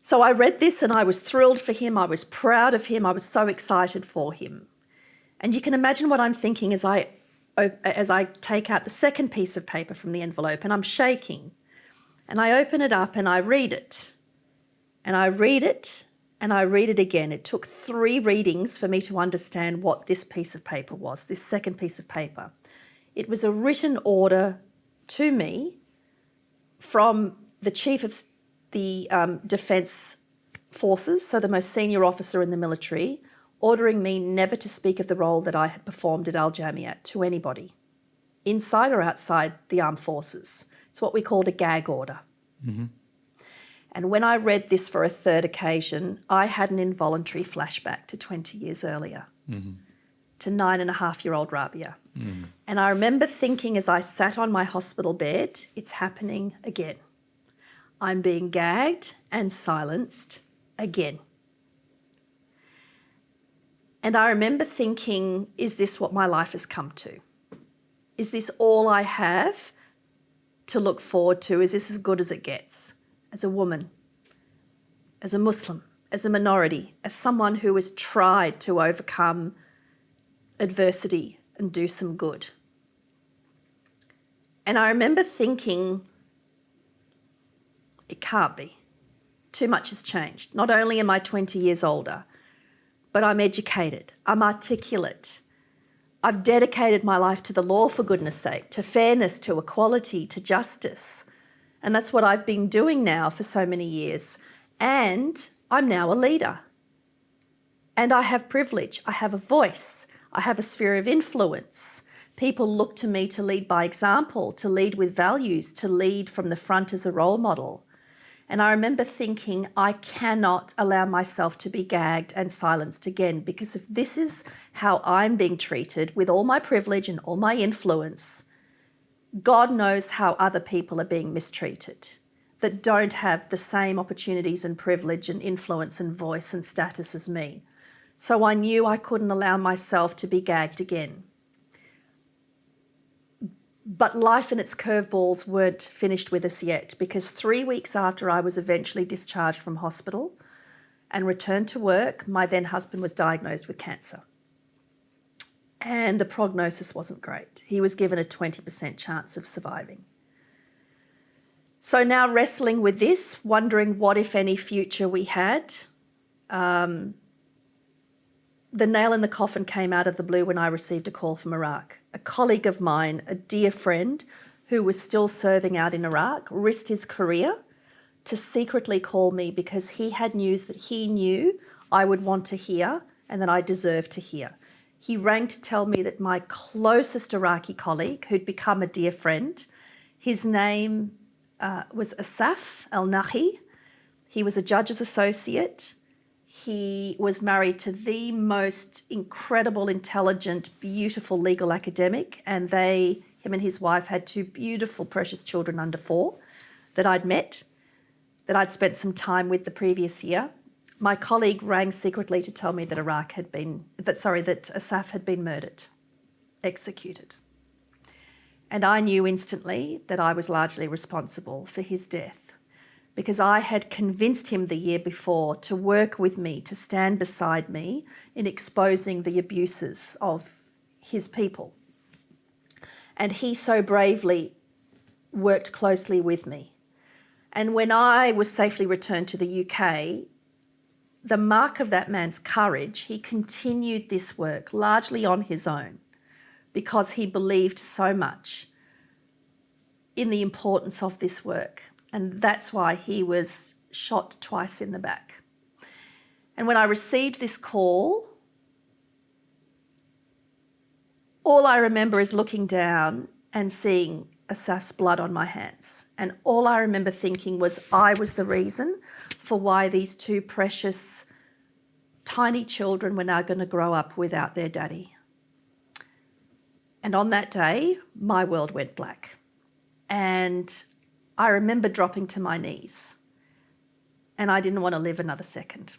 So I read this and I was thrilled for him. I was proud of him. I was so excited for him. And you can imagine what I'm thinking as I take out the second piece of paper from the envelope, and I'm shaking. And I open it up and I read it. And I read it and I read it again. It took 3 readings for me to understand what this piece of paper was, this second piece of paper. It was a written order to me from the Chief of the Defence Forces, so the most senior officer in the military, ordering me never to speak of the role that I had performed at Al Jamiat to anybody, inside or outside the armed forces. It's what we called a gag order. Mm-hmm. And when I read this for a third occasion, I had an involuntary flashback to 20 years earlier, to 9.5-year-old Rabia. Mm. And I remember thinking as I sat on my hospital bed, it's happening again. I'm being gagged and silenced again. And I remember thinking, is this what my life has come to? Is this all I have to look forward to? Is this as good as it gets? As a woman, as a Muslim, as a minority, as someone who has tried to overcome adversity and do some good. And I remember thinking, it can't be. Too much has changed. Not only am I 20 years older, but I'm educated, I'm articulate. I've dedicated my life to the law, for goodness sake, to fairness, to equality, to justice. And that's what I've been doing now for so many years. And I'm now a leader. And I have privilege. I have a voice. I have a sphere of influence. People look to me to lead by example, to lead with values, to lead from the front as a role model. And I remember thinking, I cannot allow myself to be gagged and silenced again, because if this is how I'm being treated with all my privilege and all my influence, God knows how other people are being mistreated, that don't have the same opportunities and privilege and influence and voice and status as me. So I knew I couldn't allow myself to be gagged again. But life and its curveballs weren't finished with us yet, because 3 weeks after I was eventually discharged from hospital and returned to work, my then husband was diagnosed with cancer. And the prognosis wasn't great. He was given a 20% chance of surviving. So now wrestling with this, wondering what, if any, future we had, the nail in the coffin came out of the blue when I received a call from Iraq. A colleague of mine, a dear friend who was still serving out in Iraq, risked his career to secretly call me because he had news that he knew I would want to hear and that I deserved to hear. He rang to tell me that my closest Iraqi colleague, who'd become a dear friend, his name was Asaf El-Nahi. He was a judge's associate. He was married to the most incredible, intelligent, beautiful legal academic, and him and his wife had 2 beautiful, precious children under 4 that I'd met, that I'd spent some time with the previous year. My colleague rang secretly to tell me that that Asaf had been murdered, executed. And I knew instantly that I was largely responsible for his death, because I had convinced him the year before to work with me, to stand beside me in exposing the abuses of his people. And he so bravely worked closely with me. And when I was safely returned to the UK, the mark of that man's courage, he continued this work largely on his own, because he believed so much in the importance of this work. And that's why he was shot twice in the back. And when I received this call, all I remember is looking down and seeing Asaf's blood on my hands. And all I remember thinking was I was the reason for why these 2 precious, tiny children were now going to grow up without their daddy. And on that day, my world went black. And I remember dropping to my knees, and I didn't want to live another second.